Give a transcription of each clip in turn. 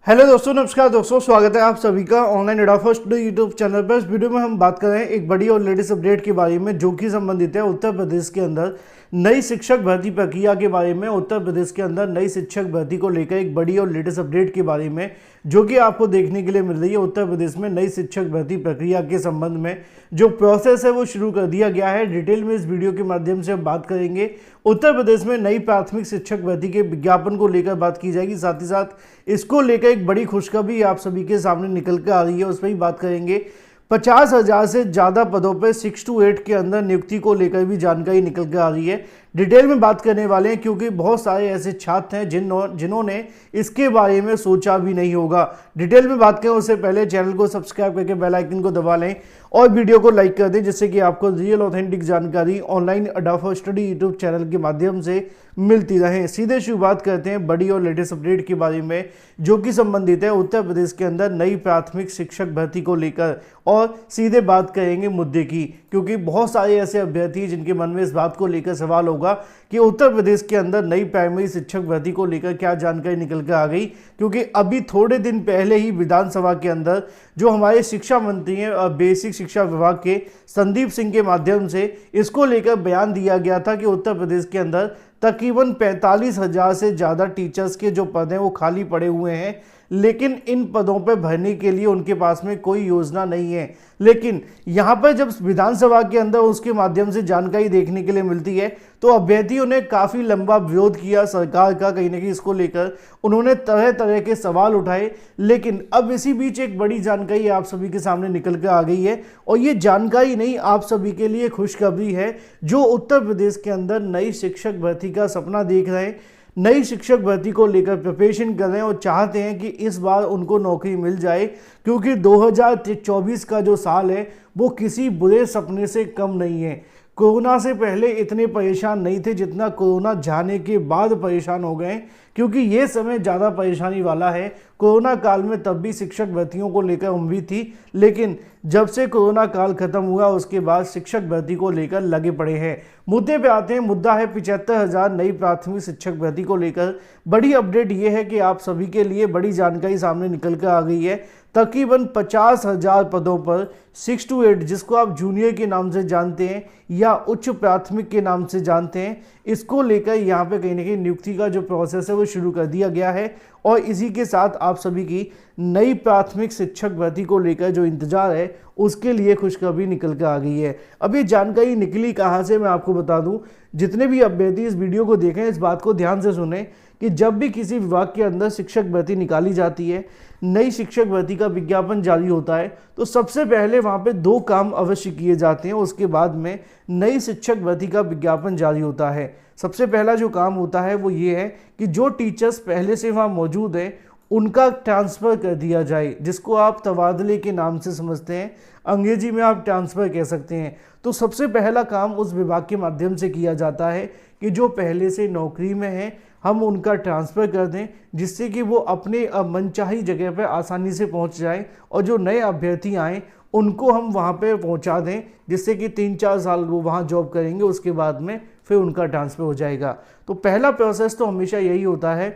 Hello दोस्तों, नमस्कार दोस्तों, स्वागत है आप सभी का ऑनलाइन एडा फर्स्ट यूट्यूब चैनल पर। इस वीडियो में हम बात कर रहे हैं एक बड़ी और लेटेस्ट अपडेट के बारे में जो कि संबंधित है उत्तर प्रदेश के अंदर नई शिक्षक भर्ती प्रक्रिया के बारे में। उत्तर प्रदेश के अंदर नई शिक्षक भर्ती को लेकर एक बड़ी और लेटेस्ट अपडेट के बारे में जो कि आपको देखने के लिए मिल रही है। उत्तर प्रदेश में नई शिक्षक भर्ती प्रक्रिया के संबंध में जो प्रोसेस है वो शुरू कर दिया गया है। डिटेल में इस वीडियो के माध्यम से हम बात करेंगे। उत्तर प्रदेश में नई प्राथमिक शिक्षक भर्ती के विज्ञापन को लेकर बात की जाएगी, साथ ही साथ इसको लेकर एक बड़ी खुशखबरी आप सभी के सामने निकल कर आ रही है, उस पर ही बात करेंगे। 50,000 से ज़्यादा पदों पर 6 to 8 के अंदर नियुक्ति को लेकर भी जानकारी निकल कर आ रही है। डिटेल में बात करने वाले हैं क्योंकि बहुत सारे ऐसे छात्र हैं जिन्होंने इसके बारे में सोचा भी नहीं होगा। डिटेल में बात करें उससे पहले चैनल को सब्सक्राइब करके बेल आइकन को दबा लें और वीडियो को लाइक कर दें, जिससे कि आपको रियल ऑथेंटिक जानकारी ऑनलाइन अड्डा फॉर स्टडी यूट्यूब चैनल के माध्यम से मिलती रहे। सीधे शुरुआत करते हैं बड़ी और लेटेस्ट अपडेट के बारे में जो कि संबंधित है उत्तर प्रदेश के अंदर नई प्राथमिक शिक्षक भर्ती को लेकर, और सीधे बात करेंगे मुद्दे की, क्योंकि बहुत सारे ऐसे अभ्यर्थी जिनके मन में इस बात को लेकर सवाल होगा कि उत्तर प्रदेश के अंदर नई प्राइमरी शिक्षक भर्ती को लेकर क्या जानकारी निकल कर आ गई। क्योंकि अभी थोड़े दिन पहले ही विधानसभा के अंदर जो हमारे शिक्षा मंत्री हैं और बेसिक शिक्षा विभाग के संदीप सिंह के माध्यम से इसको लेकर बयान दिया गया था कि उत्तर प्रदेश के अंदर तकरीबन 45,000 से ज़्यादा टीचर्स के जो पद हैं वो खाली पड़े हुए हैं, लेकिन इन पदों पर भरने के लिए उनके पास में कोई योजना नहीं है। लेकिन यहाँ पर जब विधानसभा के अंदर उसके माध्यम से जानकारी देखने के लिए मिलती है तो अभ्यर्थियों ने काफ़ी लंबा विरोध किया सरकार का, कहीं ना कहीं इसको लेकर उन्होंने तरह तरह के सवाल उठाए। लेकिन अब इसी बीच एक बड़ी जानकारी आप सभी के सामने निकल कर आ गई है, और ये जानकारी नहीं, आप सभी के लिए खुशखबरी है। जो उत्तर प्रदेश के अंदर नई शिक्षक भर्ती का सपना देख रहे हैं, नई शिक्षक भर्ती को लेकर प्रिपरेशन कर रहे हैं और चाहते हैं कि इस बार उनको नौकरी मिल जाए, क्योंकि 2024 का जो साल है वो किसी बुरे सपने से कम नहीं है। कोरोना से पहले इतने परेशान नहीं थे जितना कोरोना जाने के बाद परेशान हो गए, क्योंकि ये समय ज़्यादा परेशानी वाला है। कोरोना काल में तब भी शिक्षक भर्तियों को लेकर उम्मीद थी, लेकिन जब से कोरोना काल खत्म हुआ उसके बाद शिक्षक भर्ती को लेकर लगे पड़े हैं। मुद्दे पे आते हैं। मुद्दा है 75,000 नई प्राथमिक शिक्षक भर्ती को लेकर। बड़ी अपडेट ये है कि आप सभी के लिए बड़ी जानकारी सामने निकल कर आ गई है। तकरीबन 50,000 पदों पर 6 to 8, जिसको आप जूनियर के नाम से जानते हैं या उच्च प्राथमिक के नाम से जानते हैं, इसको लेकर यहाँ पे कहीं ना कहीं नियुक्ति का जो प्रोसेस है वो शुरू कर दिया गया है। और इसी के साथ आप सभी की नई प्राथमिक शिक्षक भर्ती को लेकर जो इंतजार है उसके लिए खुशखबरी निकल कर आ गई है। अब ये जानकारी निकली कहाँ से मैं आपको बता दूं। जितने भी अभ्यर्थी इस वीडियो को देखें इस बात को ध्यान से सुने कि जब भी किसी विभाग के अंदर शिक्षक भर्ती निकाली जाती है, नई शिक्षक भर्ती का विज्ञापन जारी होता है, तो सबसे पहले वहाँ पे 2 काम अवश्य किए जाते हैं। उसके बाद में नई शिक्षक भर्ती का विज्ञापन जारी होता है। सबसे पहला जो काम होता है वो ये है कि जो टीचर्स पहले से वहाँ मौजूद हैं उनका ट्रांसफ़र कर दिया जाए, जिसको आप तबादले के नाम से समझते हैं, अंग्रेजी में आप ट्रांसफ़र कह सकते हैं। तो सबसे पहला काम उस विभाग के माध्यम से किया जाता है कि जो पहले से नौकरी में हैं हम उनका ट्रांसफ़र कर दें, जिससे कि वो अपने मनचाही जगह पर आसानी से पहुंच जाएं, और जो नए अभ्यर्थी आएँ उनको हम वहां पे पहुंचा दें, जिससे कि 3-4 साल वो वहां जॉब करेंगे, उसके बाद में फिर उनका ट्रांसफ़र हो जाएगा। तो पहला प्रोसेस तो हमेशा यही होता है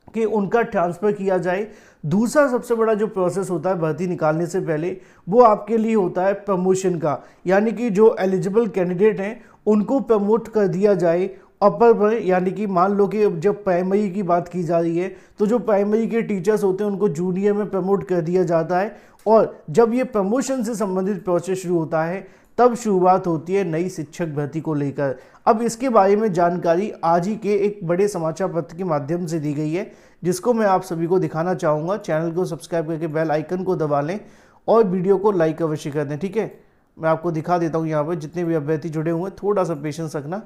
कि उनका ट्रांसफ़र किया जाए। दूसरा सबसे बड़ा जो प्रोसेस होता है भर्ती निकालने से पहले वो आपके लिए होता है प्रमोशन का, यानी कि जो एलिजिबल कैंडिडेट हैं उनको प्रमोट कर दिया जाए अपर पर। यानी कि मान लो कि जब प्राइमरी की बात की जा रही है तो जो प्राइमरी के टीचर्स होते हैं उनको जूनियर में प्रमोट कर दिया जाता है, और जब ये प्रमोशन से संबंधित प्रोसेस शुरू होता है तब शुरुआत होती है नई शिक्षक भर्ती को लेकर। अब इसके बारे में जानकारी आज ही के एक बड़े समाचार पत्र के माध्यम से दी गई है, जिसको मैं आप सभी को दिखाना चाहूँगा। चैनल को सब्सक्राइब करके बेल आइकन को दबा लें और वीडियो को लाइक अवश्य कर दें, ठीक है। मैं आपको दिखा देता हूँ यहाँ पर जितने भी अभ्यर्थी जुड़े हुए हैं, थोड़ा सा पेशेंस रखना,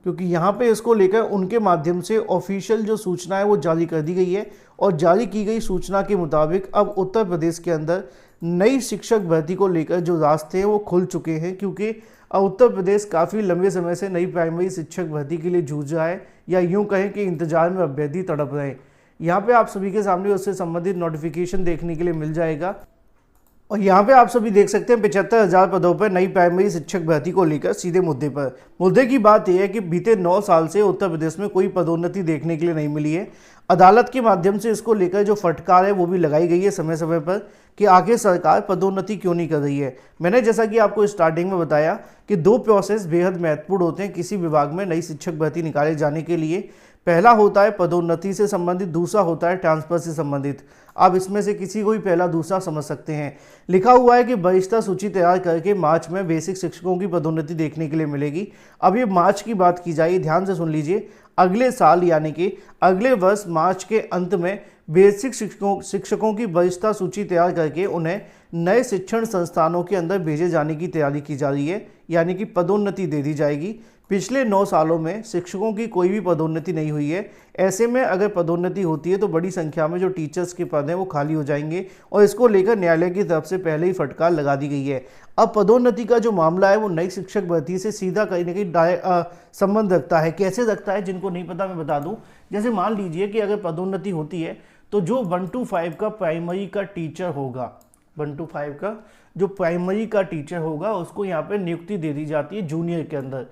क्योंकि यहाँ पे इसको लेकर उनके माध्यम से ऑफिशियल जो सूचना है वो जारी कर दी गई है। और जारी की गई सूचना के मुताबिक अब उत्तर प्रदेश के अंदर नई शिक्षक भर्ती को लेकर जो रास्ते हैं वो खुल चुके हैं, क्योंकि उत्तर प्रदेश काफ़ी लंबे समय से नई प्राइमरी शिक्षक भर्ती के लिए जूझ रहा है, या यूँ कहें कि इंतजार में अभ्यर्थी तड़प रहे हैं। यहाँ पर आप सभी के सामने उससे संबंधित नोटिफिकेशन देखने के लिए मिल जाएगा। और यहाँ पे आप सभी देख सकते हैं 75,000 पदों पर नई प्राइमरी शिक्षक भर्ती को लेकर सीधे मुद्दे पर। मुद्दे की बात यह है कि बीते 9 साल से उत्तर प्रदेश में कोई पदोन्नति देखने के लिए नहीं मिली है। अदालत के माध्यम से इसको लेकर जो फटकार है वो भी लगाई गई है समय समय पर कि आखिर सरकार पदोन्नति क्यों नहीं कर रही है। मैंने जैसा कि आपको स्टार्टिंग में बताया कि 2 प्रोसेस बेहद महत्वपूर्ण होते हैं किसी विभाग में नई शिक्षक भर्ती निकाले जाने के लिए। पहला होता है पदोन्नति से संबंधित, दूसरा होता है ट्रांसफर से संबंधित। आप इसमें से किसी को भी पहला दूसरा समझ सकते हैं। लिखा हुआ है कि वरिष्ठता सूची तैयार करके मार्च में बेसिक शिक्षकों की पदोन्नति देखने के लिए मिलेगी। अब ये मार्च की बात की जाए, ध्यान से सुन लीजिए। अगले साल यानी कि अगले वर्ष मार्च के अंत में बेसिक शिक्षकों की वरिष्ठता सूची तैयार करके उन्हें नए शिक्षण संस्थानों के अंदर भेजे जाने की तैयारी की जा रही है, यानी कि पदोन्नति दे दी जाएगी। पिछले 9 सालों में शिक्षकों की कोई भी पदोन्नति नहीं हुई है। ऐसे में अगर पदोन्नति होती है तो बड़ी संख्या में जो टीचर्स के पद हैं वो खाली हो जाएंगे और इसको लेकर न्यायालय की तरफ से पहले ही फटकार लगा दी गई है। अब पदोन्नति का जो मामला है वो नई शिक्षक भर्ती से सीधा कहीं ना कहीं संबंध रखता है। कैसे रखता है, जिनको नहीं पता मैं बता दूं। जैसे मान लीजिए कि अगर पदोन्नति होती है तो जो 1 to 5 का प्राइमरी का टीचर होगा, 1 to 5 का जो प्राइमरी का टीचर होगा उसको यहाँ पे नियुक्ति दे दी जाती है जूनियर के अंदर।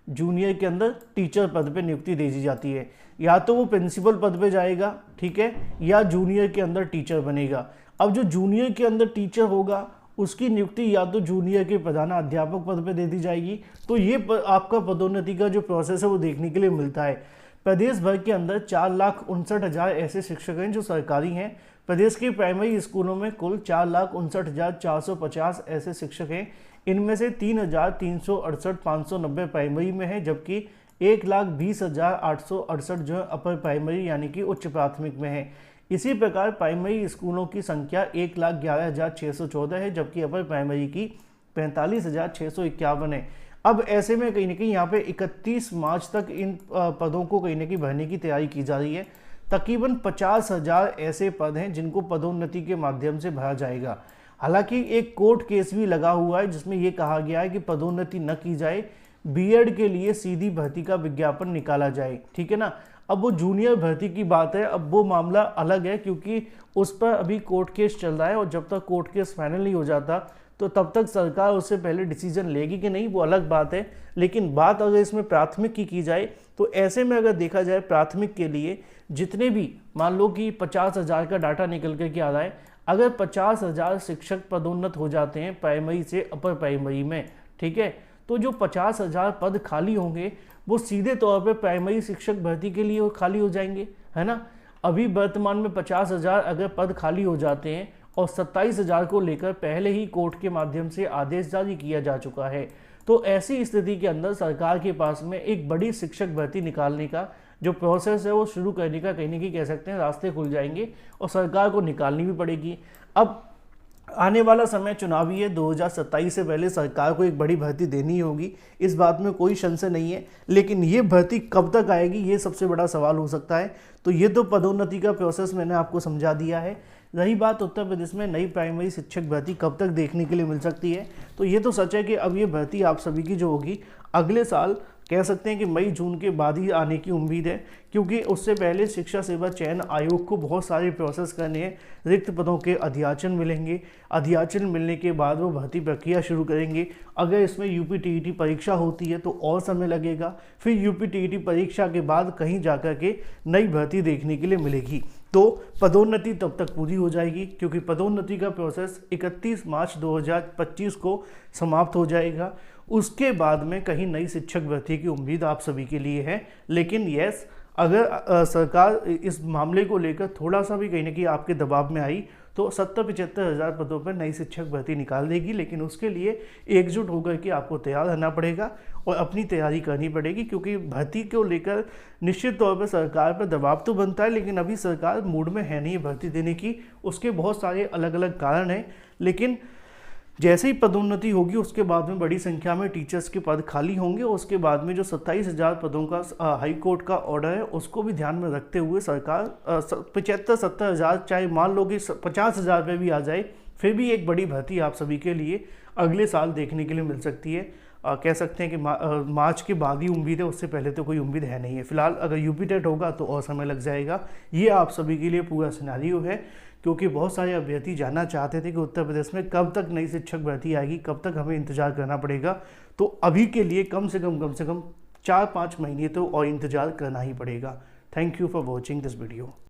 जूनियर के अंदर टीचर पद पे नियुक्ति दे दी जाती है। या तो वो प्रिंसिपल पद पे जाएगा, ठीक है, या जूनियर के अंदर टीचर बनेगा। अब जो जूनियर के अंदर टीचर होगा उसकी नियुक्ति या तो जूनियर के प्रधानाध्यापक पद पे दे दी जाएगी। तो ये आपका पदोन्नति का जो प्रोसेस है वो देखने के लिए मिलता है। प्रदेश भर के अंदर 4,59,000 ऐसे शिक्षक हैं जो सरकारी हैं। प्रदेश के प्राइमरी स्कूलों में कुल 4,59,450 ऐसे शिक्षक हैं। इनमें से 3,368 590 प्राइमरी में है, जबकि 1,20,868 जो है अपर प्राइमरी यानी कि उच्च प्राथमिक में है। इसी प्रकार प्राइमरी स्कूलों की संख्या 1,11,614 है, जबकि अपर प्राइमरी की 45,651 है। अब ऐसे में कहीं ना कहीं यहाँ पे 31 मार्च तक इन पदों को कहीं ना कहीं भरने की तैयारी की जा रही है। तकरीबन 50,000 ऐसे पद हैं जिनको पदोन्नति के माध्यम से भरा जाएगा। हालांकि एक कोर्ट केस भी लगा हुआ है जिसमें यह कहा गया है कि पदोन्नति न की जाए, बीएड के लिए सीधी भर्ती का विज्ञापन निकाला जाए, ठीक है ना। अब वो जूनियर भर्ती की बात है, अब वो मामला अलग है क्योंकि उस पर अभी कोर्ट केस चल रहा है और जब तक कोर्ट केस फाइनल नहीं हो जाता तो तब तक सरकार उससे पहले डिसीजन लेगी कि नहीं, वो अलग बात है। लेकिन बात अगर इसमें प्राथमिक की जाए तो ऐसे में अगर देखा जाए प्राथमिक के लिए जितने भी, मान लो कि 50,000 का डाटा निकल कर के आ रहा है, अगर 50,000 शिक्षक पदोन्नत हो जाते हैं प्राइमरी से अपर प्राइमरी में, ठीक है, तो जो 50,000 पद खाली होंगे वो सीधे तौर पे प्राइमरी शिक्षक भर्ती के लिए खाली हो जाएंगे, है ना। अभी वर्तमान में 50,000 अगर पद खाली हो जाते हैं और 27,000 को लेकर पहले ही कोर्ट के माध्यम से आदेश जारी किया जा चुका है, तो ऐसी स्थिति के अंदर सरकार के पास में एक बड़ी शिक्षक भर्ती निकालने का जो प्रोसेस है वो शुरू करने का कहीं ना कहीं कह सकते हैं रास्ते खुल जाएंगे और सरकार को निकालनी भी पड़ेगी। अब आने वाला समय चुनावी है, 2027 से पहले सरकार को एक बड़ी भर्ती देनी होगी, इस बात में कोई संशय नहीं है। लेकिन ये भर्ती कब तक आएगी ये सबसे बड़ा सवाल हो सकता है। तो ये तो पदोन्नति का प्रोसेस मैंने आपको समझा दिया है। रही बात उत्तर प्रदेश में नई प्राइमरी शिक्षक भर्ती कब तक देखने के लिए मिल सकती है, तो ये तो सच है कि अब ये भर्ती आप सभी की जो होगी अगले साल कह सकते हैं कि मई जून के बाद ही आने की उम्मीद है, क्योंकि उससे पहले शिक्षा सेवा चयन आयोग को बहुत सारे प्रोसेस करने हैं। रिक्त पदों के अध्याचन मिलेंगे, अध्याचन मिलने के बाद वो भर्ती प्रक्रिया शुरू करेंगे। अगर इसमें यूपीटीईटी परीक्षा होती है तो और समय लगेगा, फिर यूपीटीईटी परीक्षा के बाद कहीं जाकर के नई भर्ती देखने के लिए मिलेगी। तो पदोन्नति तब तक पूरी हो जाएगी, क्योंकि पदोन्नति का प्रोसेस 31 मार्च 2025 को समाप्त हो जाएगा। उसके बाद में कहीं नई शिक्षक भर्ती की उम्मीद आप सभी के लिए है। लेकिन यस, अगर सरकार इस मामले को लेकर थोड़ा सा भी कहीं ना कहीं आपके दबाव में आई तो 70-75 हज़ार पदों पर नई शिक्षक भर्ती निकाल देगी। लेकिन उसके लिए एकजुट होकर के आपको तैयार रहना पड़ेगा और अपनी तैयारी करनी पड़ेगी, क्योंकि भर्ती को लेकर निश्चित तौर पर सरकार पर दबाव तो बनता है, लेकिन अभी सरकार मूड में है नहीं भर्ती देने की। उसके बहुत सारे अलग अलग कारण हैं, लेकिन जैसे ही पदोन्नति होगी उसके बाद में बड़ी संख्या में टीचर्स के पद खाली होंगे और उसके बाद में जो 27,000 पदों का हाई कोर्ट का ऑर्डर है उसको भी ध्यान में रखते हुए सरकार 75-70 हज़ार, चाहे मान लो कि 50,000 पे भी आ जाए, फिर भी एक बड़ी भर्ती आप सभी के लिए अगले साल देखने के लिए मिल सकती है। कह सकते हैं कि मार्च के बाद ही उम्मीद है, उससे पहले तो कोई उम्मीद है नहीं है। फिलहाल अगर यूपी टेट होगा तो और समय लग जाएगा। ये आप सभी के लिए पूरा सिनेरियो है, क्योंकि बहुत सारे अभ्यर्थी जानना चाहते थे कि उत्तर प्रदेश में कब तक नई शिक्षक भर्ती आएगी, कब तक हमें इंतजार करना पड़ेगा। तो अभी के लिए कम से कम 4-5 महीने तो और इंतजार करना ही पड़ेगा। Thank you for watching this video.